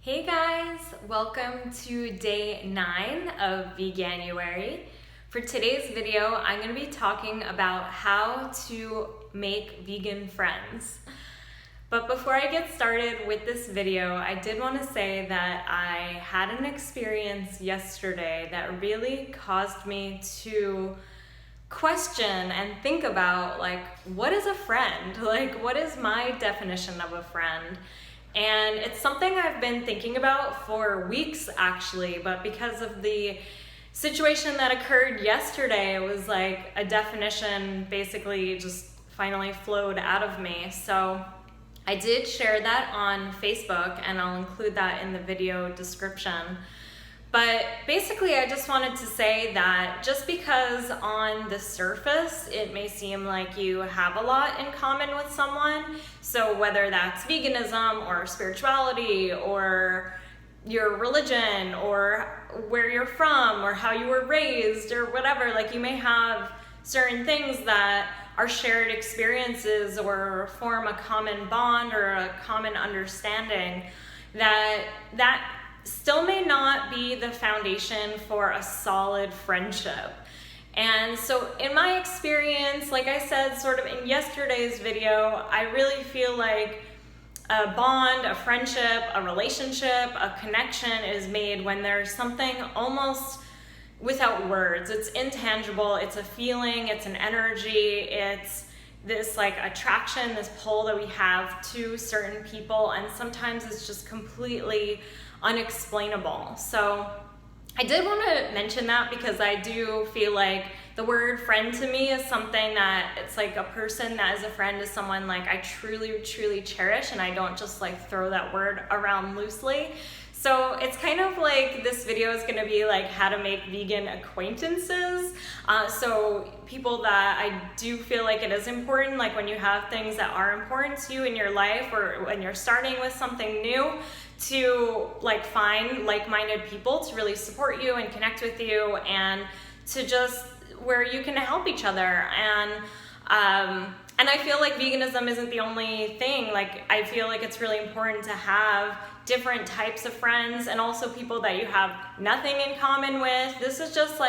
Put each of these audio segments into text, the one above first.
Hey guys, welcome to day 9 of Veganuary. For today's video, I'm going to be talking about how to make vegan friends. But before I get started with this video, I did want to say that I had an experience yesterday that really caused me to question and think about, what is a friend? What is my definition of a friend? And it's something I've been thinking about for weeks actually, but because of the situation that occurred yesterday, it was like a definition basically just finally flowed out of me. So I did share that on Facebook, and I'll include that in the video description. But basically, I just wanted to say that just because on the surface it may seem like you have a lot in common with someone, so whether that's veganism or spirituality or your religion or where you're from or how you were raised or whatever, you may have certain things that are shared experiences or form a common bond or a common understanding, that still may not be the foundation for a solid friendship. And so in my experience, like I said sort of in yesterday's video, I really feel like a bond, a friendship, a relationship, a connection is made when there's something almost without words. It's intangible, it's a feeling, it's an energy, it's this attraction, this pull that we have to certain people, and sometimes it's just completely unexplainable. So I did want to mention that because I do feel like the word friend to me is something that it's like a person that is a friend is someone I truly cherish, and I don't just throw that word around loosely. So it's kind of like this video is going to be how to make vegan acquaintances. So people that I do feel like it is important, when you have things that are important to you in your life or when you're starting with something new, to find like-minded people to really support you and connect with you, and to just where you can help each other. And I feel like veganism isn't the only thing. I feel like it's really important to have different types of friends and also people that you have nothing in common with. This is just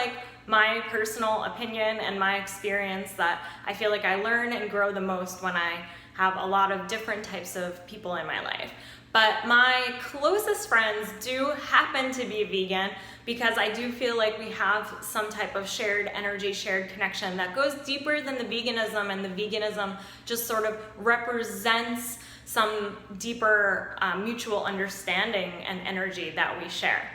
my personal opinion and my experience that I feel like I learn and grow the most when I have a lot of different types of people in my life. But my closest friends do happen to be vegan because I do feel like we have some type of shared energy, shared connection that goes deeper than the veganism, and the veganism just sort of represents some deeper mutual understanding and energy that we share.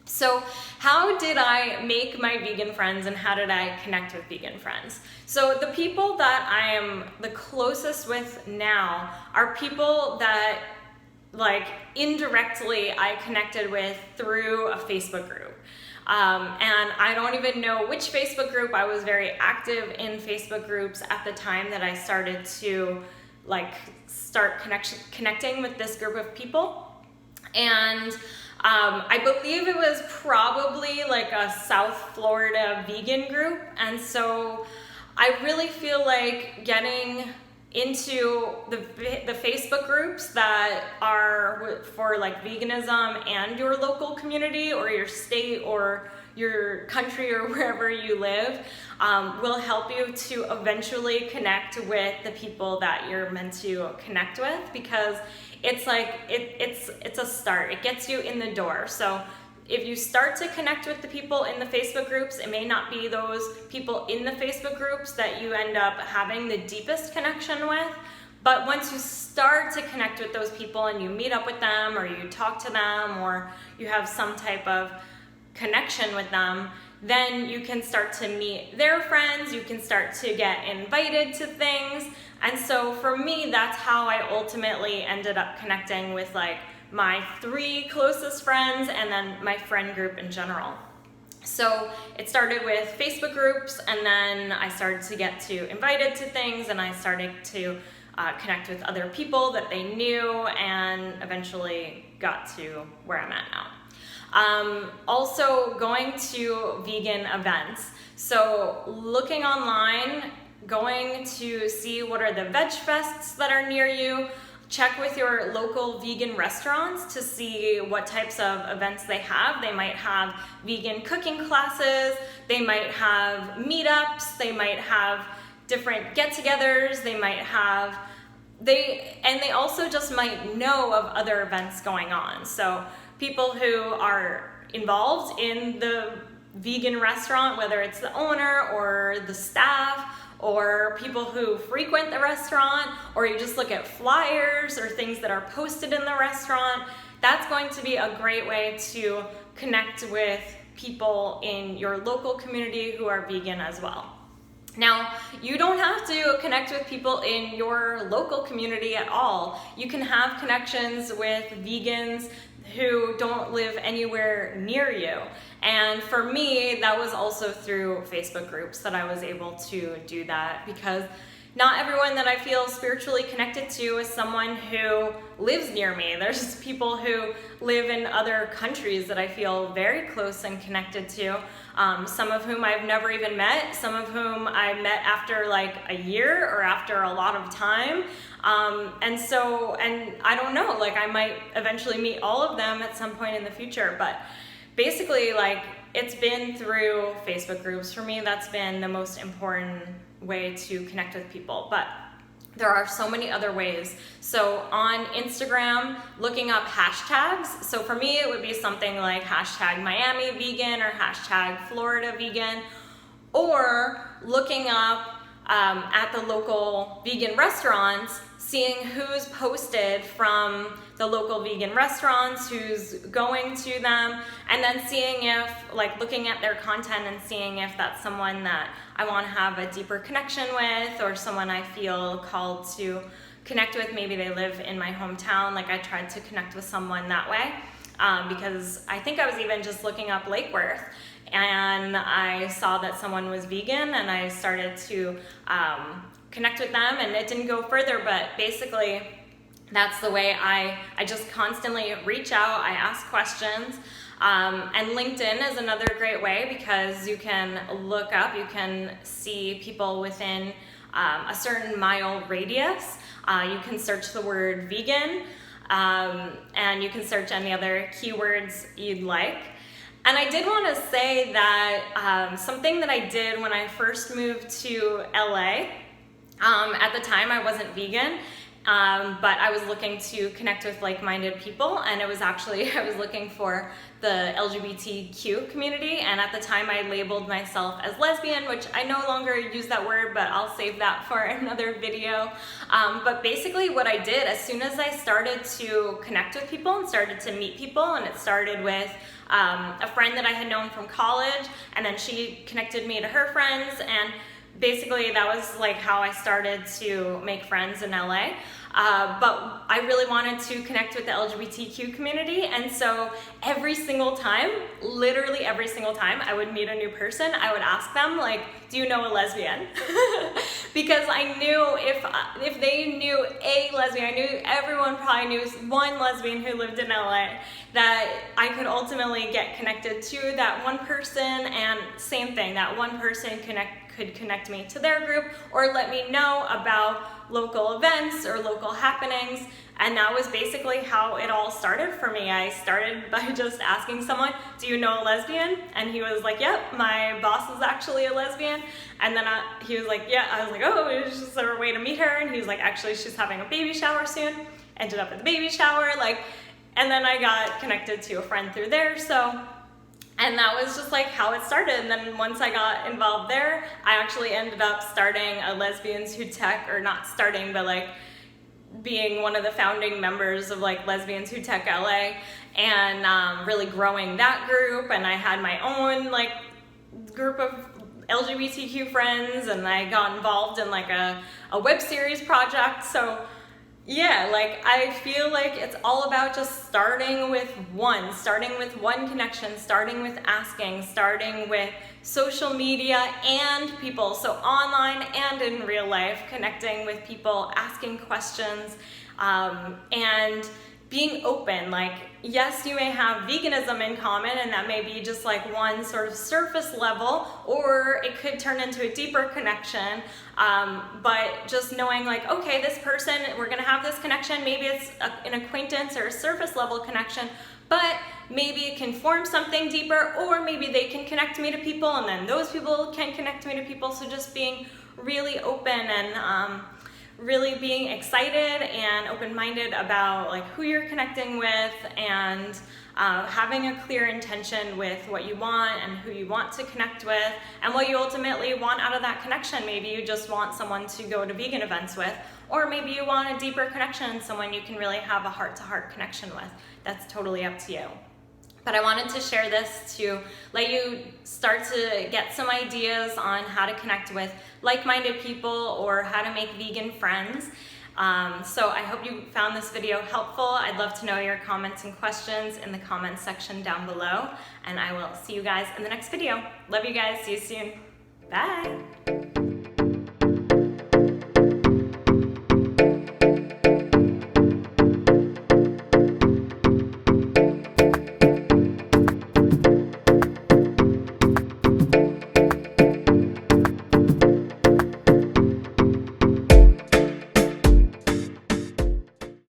So how did I make my vegan friends, and how did I connect with vegan friends? So the people that I am the closest with now are people that indirectly I connected with through a Facebook group. And I don't even know which Facebook group. I was very active in Facebook groups at the time that I started to start connecting with this group of people. And I believe it was probably a South Florida vegan group. And so I really feel like getting into the Facebook groups that are for veganism and your local community or your state or your country or wherever you live will help you to eventually connect with the people that you're meant to connect with, because it's it's a start. It gets you in the door. So if you start to connect with the people in the Facebook groups, it may not be those people in the Facebook groups that you end up having the deepest connection with. But once you start to connect with those people and you meet up with them or you talk to them or you have some type of connection with them, then you can start to meet their friends, you can start to get invited to things. And so for me, that's how I ultimately ended up connecting with my 3 closest friends and then my friend group in general. So it started with Facebook groups, and then I started to get invited to things, and I started to connect with other people that they knew, and eventually got to where I'm at now. Also going to vegan events. So looking online, going to see what are the veg fests that are near you, check with your local vegan restaurants to see what types of events they have. They might have vegan cooking classes, they might have meetups, they might have different get-togethers, they might have, they also just might know of other events going on. So people who are involved in the vegan restaurant, whether it's the owner or the staff, or people who frequent the restaurant, or you just look at flyers or things that are posted in the restaurant, that's going to be a great way to connect with people in your local community who are vegan as well. Now, you don't have to connect with people in your local community at all. You can have connections with vegans who don't live anywhere near you. And for me, that was also through Facebook groups that I was able to do that, because not everyone that I feel spiritually connected to is someone who lives near me. There's people who live in other countries that I feel very close and connected to, some of whom I've never even met, some of whom I met after like a year or after a lot of time. And I don't know, like I might eventually meet all of them at some point in the future, but basically like it's been through Facebook groups for me. That's been the most important way to connect with people, but there are so many other ways. So on Instagram, looking up hashtags. So for me, it would be something like hashtag Miami vegan or hashtag Florida vegan, or looking up at the local vegan restaurants, seeing who's posted from the local vegan restaurants, who's going to them, and then seeing if, like looking at their content and seeing if that's someone that I want to have a deeper connection with, or someone I feel called to connect with. Maybe they live in my hometown. Like I tried to connect with someone that way, because I think I was even just looking up Lake Worth, and I saw that someone was vegan, and I started to connect with them, and it didn't go further, but basically that's the way I just constantly reach out. I ask questions, and LinkedIn is another great way, because you can look up, you can see people within a certain mile radius. You can search the word vegan, and you can search any other keywords you'd like. And I did want to say that something that I did when I first moved to LA, at the time I wasn't vegan, but I was looking to connect with like-minded people, and it was actually, I was looking for the LGBTQ community, and at the time I labeled myself as lesbian, which I no longer use that word, but I'll save that for another video. But basically what I did, as soon as I started to connect with people and started to meet people, and it started with a friend that I had known from college, and then she connected me to her friends, and basically that was like how I started to make friends in LA. But I really wanted to connect with the LGBTQ community, and so every single time, literally every single time I would meet a new person, I would ask them, like, do you know a lesbian? Because I knew if they knew a lesbian, I knew everyone probably knew one lesbian who lived in LA, that I could ultimately get connected to that one person, and same thing, that one person could connect me to their group, or let me know about local events or local happenings. And that was basically how it all started for me. I started by just asking someone, do you know a lesbian? And he was like, yep, my boss is actually a lesbian. And then he was like, yeah. I was like, oh, it was just a way to meet her. And he was like, actually, she's having a baby shower soon. Ended up at the baby shower, and then I got connected to a friend through there. And that was just like how it started. And then once I got involved there, I actually ended up starting a Lesbians Who Tech, or not starting, but like being one of the founding members of like Lesbians Who Tech LA, and really growing that group. And I had my own like group of LGBTQ friends, and I got involved in like a web series project. So yeah, like I feel like it's all about just starting with one connection, starting with asking, starting with social media and people, so online and in real life, connecting with people, asking questions, and being open. Like, yes, you may have veganism in common, and that may be just like one sort of surface level, or it could turn into a deeper connection. But just knowing like, okay, this person, we're gonna have this connection. Maybe it's an acquaintance or a surface level connection, but maybe it can form something deeper, or maybe they can connect me to people, and then those people can connect me to people. So just being really open and really being excited and open-minded about like who you're connecting with, and having a clear intention with what you want and who you want to connect with and what you ultimately want out of that connection. Maybe you just want someone to go to vegan events with, or maybe you want a deeper connection, someone you can really have a heart-to-heart connection with. That's totally up to you. But I wanted to share this to let you start to get some ideas on how to connect with like-minded people or how to make vegan friends. So I hope you found this video helpful. I'd love to know your comments and questions in the comments section down below. And I will see you guys in the next video. Love you guys. See you soon. Bye.